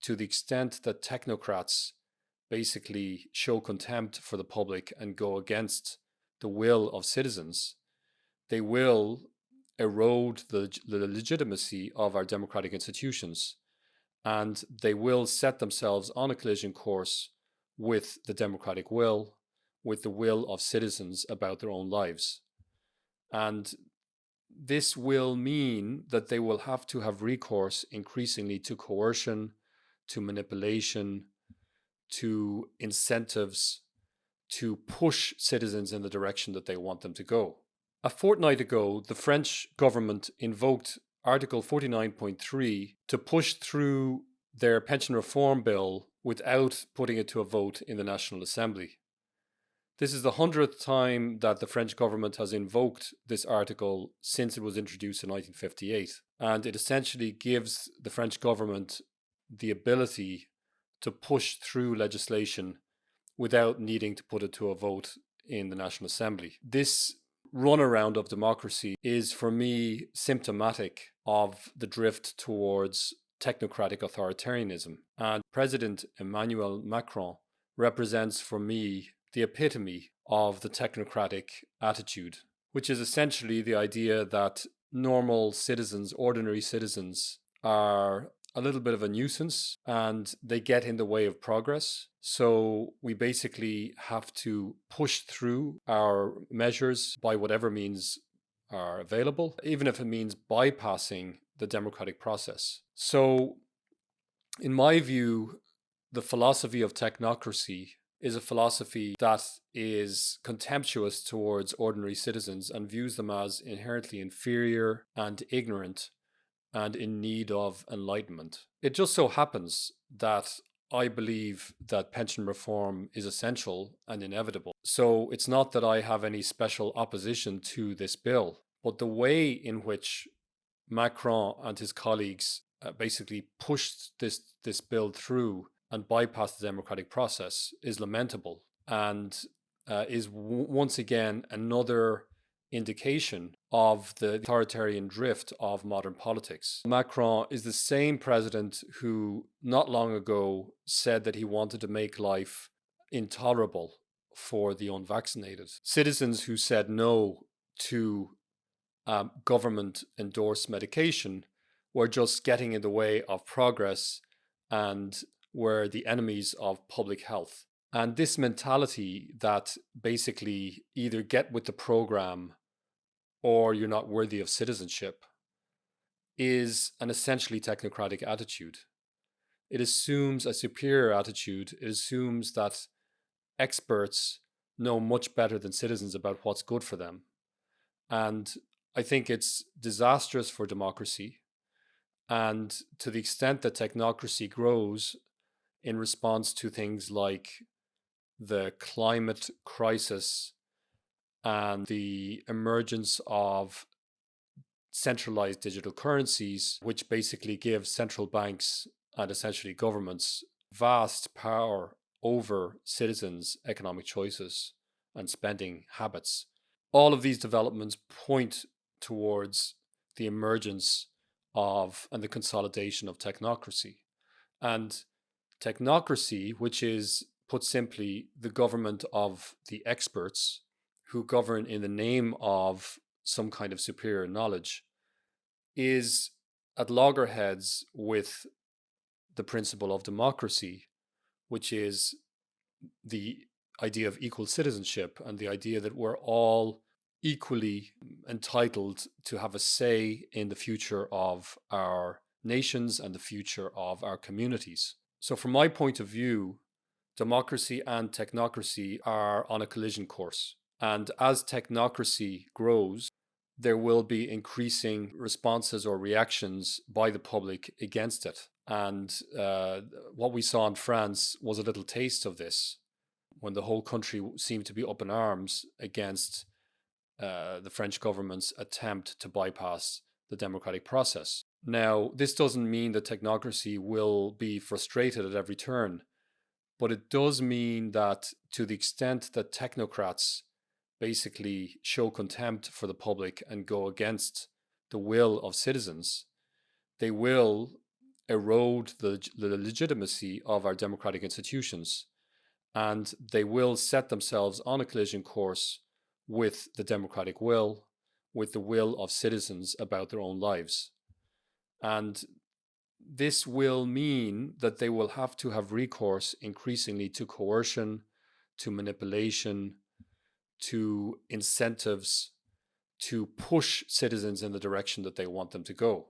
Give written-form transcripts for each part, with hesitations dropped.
to the extent that technocrats basically show contempt for the public and go against the will of citizens, they will erode the legitimacy of our democratic institutions, and they will set themselves on a collision course with the democratic will, with the will of citizens about their own lives. And this will mean that they will have to have recourse increasingly to coercion, to manipulation, to incentives, to push citizens in the direction that they want them to go. A fortnight ago, the French government invoked Article 49.3 to push through their pension reform bill without putting it to a vote in the National Assembly. This is the 100th time that the French government has invoked this article since it was introduced in 1958. And it essentially gives the French government the ability to push through legislation without needing to put it to a vote in the National Assembly. This runaround of democracy is, for me, symptomatic of the drift towards technocratic authoritarianism. And President Emmanuel Macron represents, for me, the epitome of the technocratic attitude, which is essentially the idea that normal citizens, ordinary citizens, are a little bit of a nuisance and they get in the way of progress. So we basically have to push through our measures by whatever means are available, even if it means bypassing the democratic process. So in my view, the philosophy of technocracy is a philosophy that is contemptuous towards ordinary citizens and views them as inherently inferior and ignorant and in need of enlightenment. It just so happens that I believe that pension reform is essential and inevitable. So it's not that I have any special opposition to this bill, but the way in which Macron and his colleagues basically pushed this bill through and bypassed the democratic process is lamentable and is once again another indication of the authoritarian drift of modern politics. Macron is the same president who not long ago said that he wanted to make life intolerable for the unvaccinated. Citizens who said no to government-endorsed medication were just getting in the way of progress and were the enemies of public health. And this mentality that basically either get with the program or you're not worthy of citizenship is an essentially technocratic attitude. It assumes a superior attitude. It assumes that experts know much better than citizens about what's good for them. And I think it's disastrous for democracy. And to the extent that technocracy grows in response to things like the climate crisis and the emergence of centralized digital currencies, which basically give central banks and essentially governments vast power over citizens' economic choices and spending habits. All of these developments point towards the emergence of and the consolidation of technocracy. And technocracy, which is, put simply, the government of the experts who govern in the name of some kind of superior knowledge, is at loggerheads with the principle of democracy, which is the idea of equal citizenship and the idea that we're all equally entitled to have a say in the future of our nations and the future of our communities. So from my point of view, democracy and technocracy are on a collision course. And as technocracy grows, there will be increasing responses or reactions by the public against it. And what we saw in France was a little taste of this, when the whole country seemed to be up in arms against the French government's attempt to bypass the democratic process. Now, this doesn't mean that technocracy will be frustrated at every turn, but it does mean that to the extent that technocrats basically show contempt for the public and go against the will of citizens, they will erode the legitimacy of our democratic institutions, and they will set themselves on a collision course with the democratic will, with the will of citizens about their own lives. And this will mean that they will have to have recourse increasingly to coercion, to manipulation, to incentives, to push citizens in the direction that they want them to go.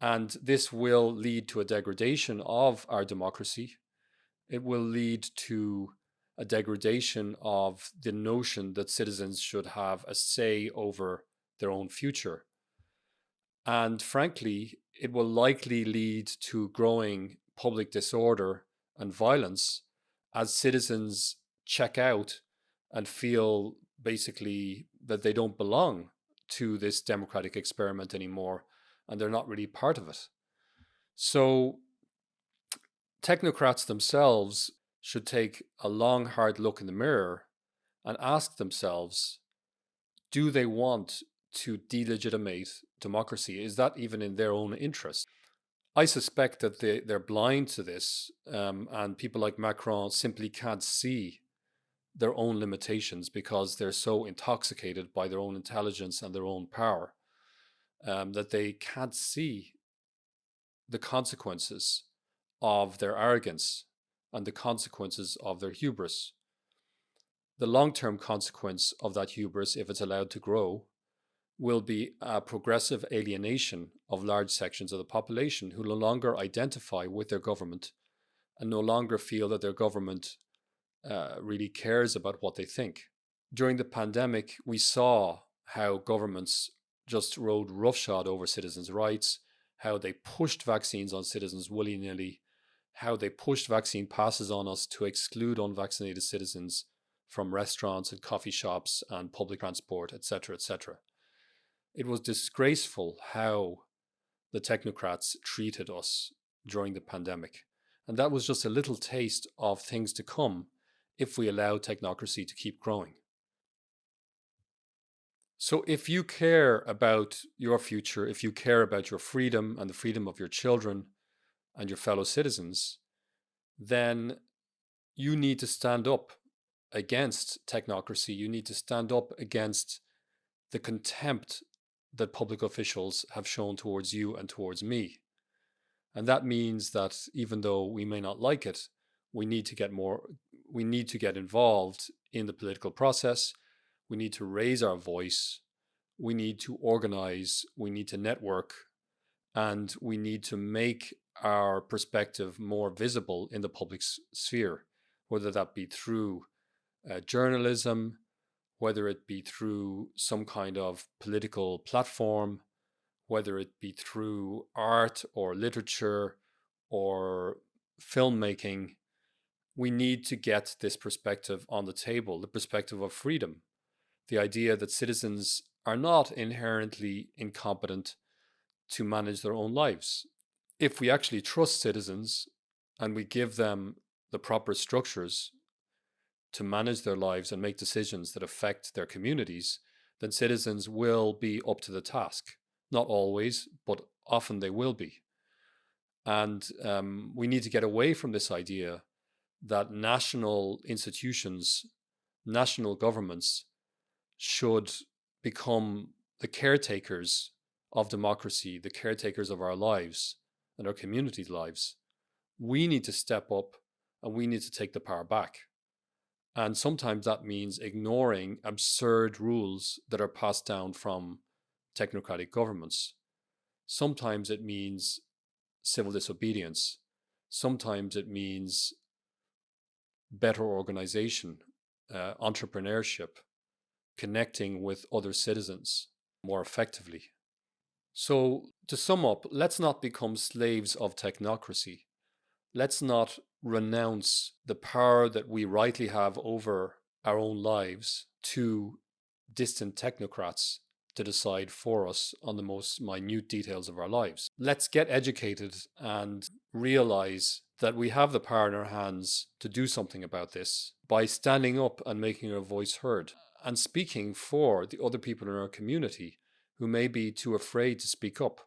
And this will lead to a degradation of our democracy. It will lead to a degradation of the notion that citizens should have a say over their own future. And frankly, it will likely lead to growing public disorder and violence as citizens check out and feel basically that they don't belong to this democratic experiment anymore and they're not really part of it. So technocrats themselves should take a long, hard look in the mirror and ask themselves, do they want to delegitimate democracy? Is that even in their own interest? I suspect that they're blind to this, and people like Macron simply can't see their own limitations because they're so intoxicated by their own intelligence and their own power, that they can't see the consequences of their arrogance and the consequences of their hubris. The long-term consequence of that hubris, if it's allowed to grow, will be a progressive alienation of large sections of the population who no longer identify with their government and no longer feel that their government really cares about what they think. During the pandemic, we saw how governments just rode roughshod over citizens' rights, how they pushed vaccines on citizens willy-nilly, how they pushed vaccine passes on us to exclude unvaccinated citizens from restaurants and coffee shops and public transport, etc., etc. It was disgraceful how the technocrats treated us during the pandemic. And that was just a little taste of things to come if we allow technocracy to keep growing. So if you care about your future, if you care about your freedom and the freedom of your children and your fellow citizens, then you need to stand up against technocracy. You need to stand up against the contempt that public officials have shown towards you and towards me. And that means that even though we may not like it, we need to get involved in the political process. We need to raise our voice. We need to organize. We need to network. And we need to make our perspective more visible in the public sphere, whether that be through journalism, whether it be through some kind of political platform, whether it be through art or literature or filmmaking. We need to get this perspective on the table, the perspective of freedom, the idea that citizens are not inherently incompetent to manage their own lives. If we actually trust citizens and we give them the proper structures to manage their lives and make decisions that affect their communities, then citizens will be up to the task. Not always, but often they will be. And we need to get away from this idea that national institutions, national governments should become the caretakers of democracy, the caretakers of our lives and our communities' lives. We need to step up and we need to take the power back. And sometimes that means ignoring absurd rules that are passed down from technocratic governments. Sometimes it means civil disobedience. Sometimes it means better organization, entrepreneurship, connecting with other citizens more effectively. So to sum up, let's not become slaves of technocracy. Let's not renounce the power that we rightly have over our own lives to distant technocrats to decide for us on the most minute details of our lives. Let's get educated and realize that we have the power in our hands to do something about this by standing up and making our voice heard and speaking for the other people in our community who may be too afraid to speak up.